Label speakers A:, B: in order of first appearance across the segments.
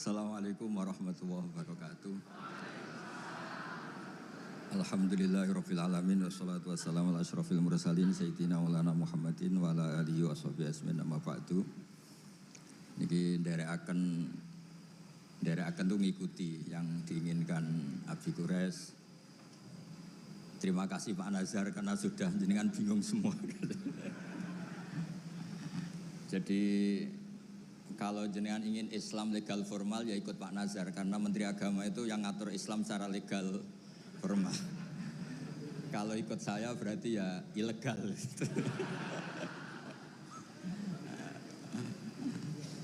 A: Assalamualaikum warahmatullahi wabarakatuh. Alhamdulillahirabbil alamin wassalatu wassalamu ala asyrofil mursalin sayyidina maulana Muhammadin wa ala alihi washabihi ajmain amma ba'du. Niki nderekaken tuh ngikuti yang diinginkan Abi Quraisy. Terima kasih Pak Nazar karena sudah jenengan bingung semua. Jadi kalau jenengan ingin Islam legal formal ya ikut Pak Nazar karena Menteri Agama itu yang ngatur Islam secara legal formal. Kalau ikut saya berarti ya ilegal.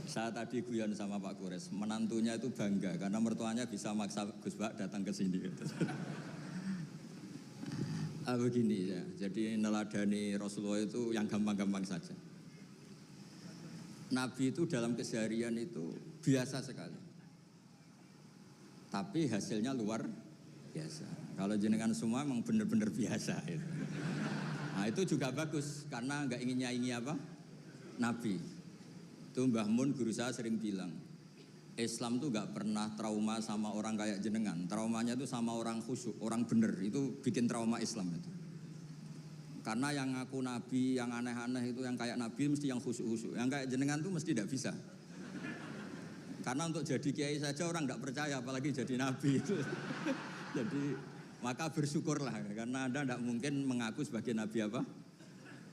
A: Saya tadi guyon sama Pak Quraisy, menantunya itu bangga karena mertuanya bisa maksa Gus Bak datang ke sini. Begini ya, jadi neladani Rasulullah itu yang gampang-gampang saja. Nabi itu dalam keseharian itu biasa sekali, tapi hasilnya luar biasa. Kalau jenengan semua memang benar-benar biasa itu. Nah itu juga bagus karena nggak ingin nyaingi apa Nabi. Itu Mbah Mun guru saya sering bilang, Islam tuh nggak pernah trauma sama orang kayak jenengan. Traumanya itu sama orang khusyuk, orang bener, itu bikin trauma Islam itu. Karena yang ngaku Nabi, yang aneh-aneh itu yang kayak Nabi mesti yang khusyuk-khusyuk. Yang kayak jenengan tuh mesti tidak bisa. Karena untuk jadi kiai saja orang nggak percaya, apalagi jadi Nabi itu. Jadi maka bersyukurlah karena Anda tidak mungkin mengaku sebagai Nabi apa?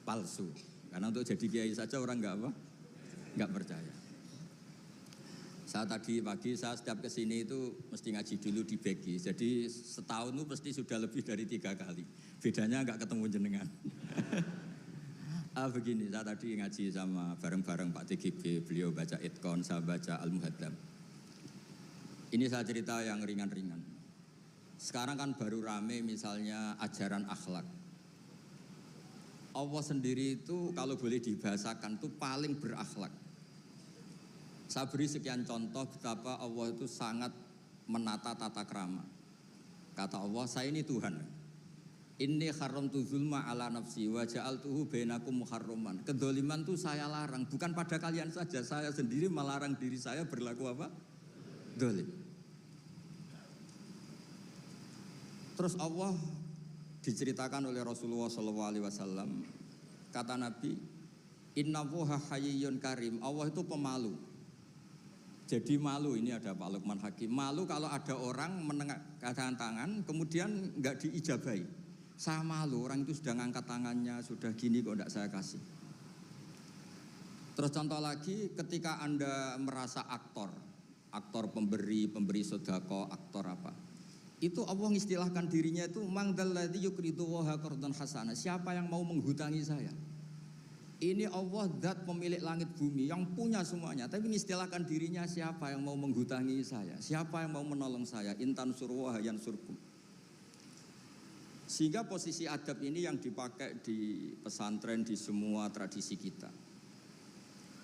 A: Palsu. Karena untuk jadi kiai saja orang nggak percaya. Saya tadi pagi saya setiap kesini itu mesti ngaji dulu di Begi. Jadi setahun itu pasti sudah lebih dari 3 kali. Bedanya nggak ketemu jenengan. Begini, saya tadi ngaji sama bareng-bareng Pak TGB. Beliau baca Itkon, saya baca Al-Muhaddam. Ini saya cerita yang ringan-ringan. Sekarang kan baru rame misalnya ajaran akhlak. Allah sendiri itu kalau boleh dibahasakan itu paling berakhlak. Saya beri sekian contoh betapa Allah itu sangat menata tata krama. Kata Allah, saya ini Tuhan. Inni haramtu zulma ala nafsi wa ja'altuhu bainakum muharraman. Kedzaliman itu saya larang, bukan pada kalian saja. Saya sendiri melarang diri saya berlaku apa? Zalim. Terus Allah diceritakan oleh Rasulullah SAW. Kata Nabi, Innallaha hayyun karim. Allah itu pemalu. Jadi malu, ini ada Pak Lukman Hakim. Malu kalau ada orang mengangkat tangan kemudian nggak diijabahi. Saya malu, orang itu sudah ngangkat tangannya, sudah gini kok enggak saya kasih. Terus contoh lagi, ketika Anda merasa aktor pemberi sedekah, aktor apa? Itu Allah mengistilahkan dirinya itu mangdalladzi yuqridu wa qardan hasana. Siapa yang mau menghutangi saya? Ini Allah zat pemilik langit bumi yang punya semuanya. Tapi mengistilahkan dirinya siapa yang mau menghutangi saya? Siapa yang mau menolong saya? Intan surwa yansurkum. Sehingga posisi adab ini yang dipakai di pesantren, di semua tradisi kita.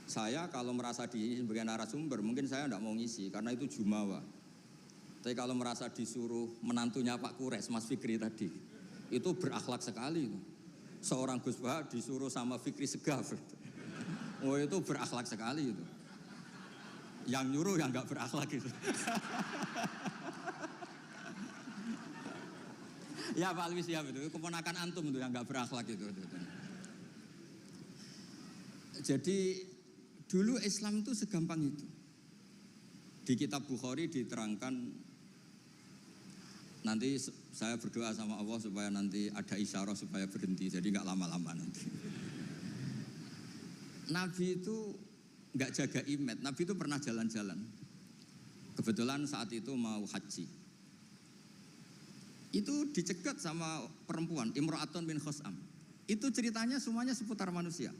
A: Saya kalau merasa di sebagai narasumber, mungkin saya tidak mau ngisi karena itu jumawa. Tapi kalau merasa disuruh menantunya Pak Quraisy, Mas Fikri tadi, itu berakhlak sekali. Seorang Gus Bah disuruh sama Fikri Segaf. Oh itu berakhlak sekali itu. Yang nyuruh yang nggak berakhlak itu. Ya Pak Alwi siap itu, keponakan antum itu yang nggak berakhlak itu. Jadi dulu Islam itu segampang itu. Di kitab Bukhari diterangkan. Nanti saya berdoa sama Allah supaya nanti ada isyarah supaya berhenti, jadi nggak lama-lama nanti. Nabi itu nggak jaga imet, Nabi itu pernah jalan-jalan. Kebetulan saat itu mau haji. Itu dicegat sama perempuan, Imra'atun bin Khosam. Itu ceritanya semuanya seputar manusia.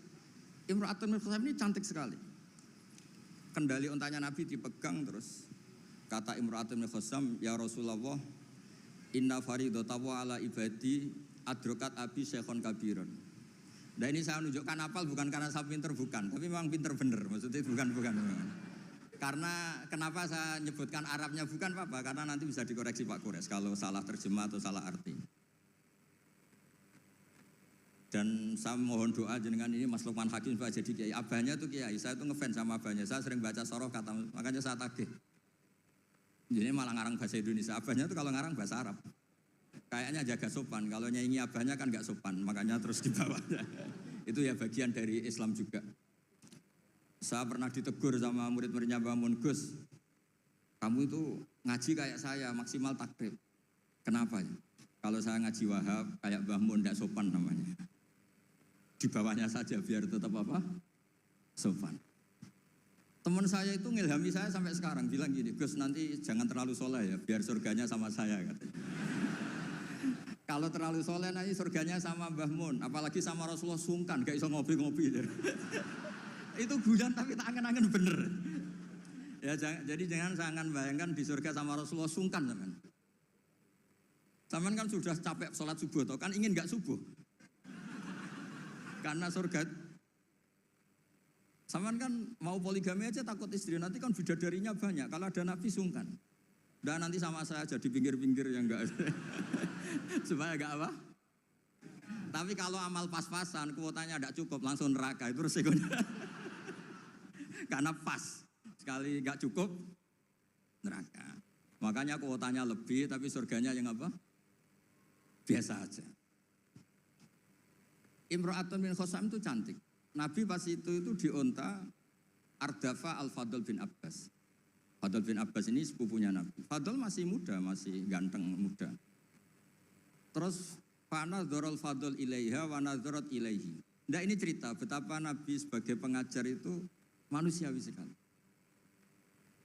A: Imra'atun bin Khosam ini cantik sekali. Kendali untanya Nabi dipegang terus. Kata Imra'atun bin Khosam, ya Rasulullah, Inna faridatahu ala ibadi adrokat abi syekhon kabiron. Nah ini saya menunjukkan apal bukan karena saya pinter, bukan. Tapi memang pinter bener, maksudnya bukan. Karena kenapa saya nyebutkan Arabnya bukan apa? Karena nanti bisa dikoreksi Pak Quraisy kalau salah terjemah atau salah arti. Dan saya mohon doa jenengan ini Mas Lukman Hakim supaya jadi kiai. Abahnya tuh kiai, saya tuh ngefans sama abahnya. Saya sering baca soroh kata, makanya saya tagih. Jadi malah ngarang bahasa Indonesia. Abahnya itu kalau ngarang bahasa Arab. Kayaknya jaga sopan. Kalau nyanyi abahnya kan nggak sopan. Makanya terus dibawa. Itu ya bagian dari Islam juga. Saya pernah ditegur sama murid-muridnya Mbah Mun, Gus, kamu itu ngaji kayak saya, maksimal takrib. Kenapa ya? Kalau saya ngaji Wahab, kayak Mbah Mun, tidak sopan namanya. Di bawahnya saja biar tetap apa? Sopan. Teman saya itu ngilhami saya sampai sekarang, bilang gini, Gus nanti jangan terlalu soleh ya, biar surganya sama saya katanya. Kalau terlalu soleh nanti surganya sama Mbah Mun, apalagi sama Rasulullah sungkan, gak iso ngopi-ngopi. Itu guyon tapi tak angen-angen bener. Ya jadi jangan bayangkan di surga sama Rasulullah sungkan teman. Zaman kan sudah capek sholat subuh toh, kan ingin nggak subuh. Karena surga. Zaman kan mau poligami aja takut istri, nanti kan bidadarinya banyak. Kalau ada Nabi sungkan. Dan nanti sama saya aja di pinggir-pinggir yang enggak. Supaya enggak apa? Tapi kalau amal pas-pasan, kuotanya enggak cukup, langsung neraka, itu resikonya. Karena pas, sekali enggak cukup, neraka. Makanya kuotanya lebih, tapi surganya yang apa? Biasa aja. Imra'atun min Khosam itu cantik. Nabi pas itu dionta Ardafa Al-Fadl bin Abbas. Fadl bin Abbas ini sepupunya Nabi. Fadl masih muda, masih ganteng muda. Terus fanadharul Fadl ilaiha wa nadharat ilaihi. Nah ini cerita betapa Nabi sebagai pengajar itu manusiawi sekali.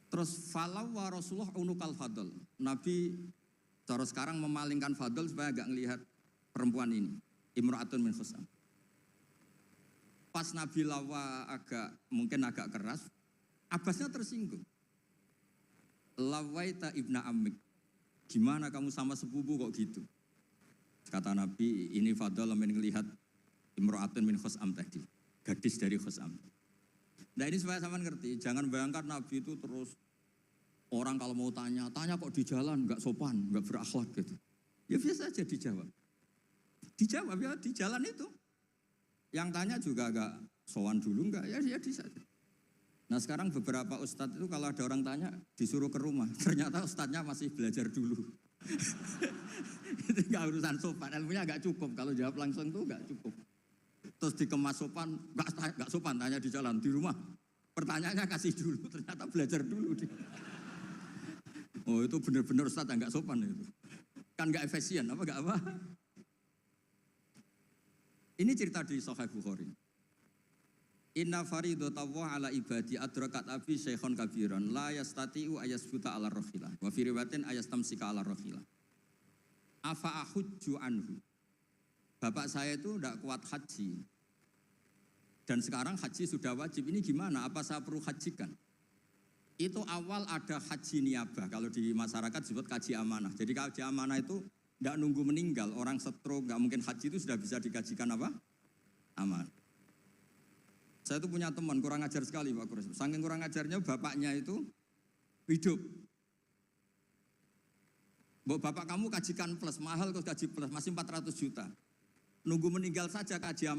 A: Terus falau wa Rasulullah unukal Fadl. Nabi cara sekarang memalingkan Fadl supaya agak ngelihat perempuan ini. Imra'atun min Khosam. Pas Nabi lawa mungkin agak keras, Abbasnya tersinggung. Lawaita ibna amik, gimana kamu sama sepupu kok gitu? Kata Nabi, ini Fadl ingin melihat Imra'atun min Khosam tadi, gadis dari Khosam. Nah ini supaya sama ngerti, jangan bayangkan Nabi itu terus orang kalau mau tanya kok di jalan, nggak sopan, nggak berakhlak gitu. Ya biasa aja dijawab. Dijawab ya di jalan itu. Yang tanya juga agak sowan dulu enggak, ya dia bisa. Nah sekarang beberapa ustadz itu kalau ada orang tanya disuruh ke rumah, ternyata ustadznya masih belajar dulu. Itu enggak urusan sopan, ilmunya enggak cukup, kalau jawab langsung tuh enggak cukup. Terus dikemas sopan, enggak sopan, tanya di jalan, di rumah. Pertanyaannya kasih dulu, ternyata belajar dulu. Oh itu benar-benar ustadz enggak sopan itu. Kan enggak efisien, apa? Ini cerita di Sahih Bukhari. Inna faridatallahi ala ibadi adrakat abi syekhon kabiran la yastati'u ayasbuta ala rohila wa fi riwayatin ayastamsika ala rohila. Afa ahujju anhu. Bapak saya itu tidak kuat haji. Dan sekarang haji sudah wajib. Ini gimana? Apa saya perlu hajikan? Itu awal ada haji niabah. Kalau di masyarakat disebut haji amanah. Jadi haji amanah itu tidak nunggu meninggal. Orang stroke, nggak mungkin haji itu sudah bisa dikajikan apa? Aman. Saya itu punya teman kurang ajar sekali Pak Kures. Saking kurang ajarnya bapaknya itu hidup. Bapak kamu kajikan plus, mahal kok kaji plus, masih 400 juta. Nunggu meninggal saja kaji aman.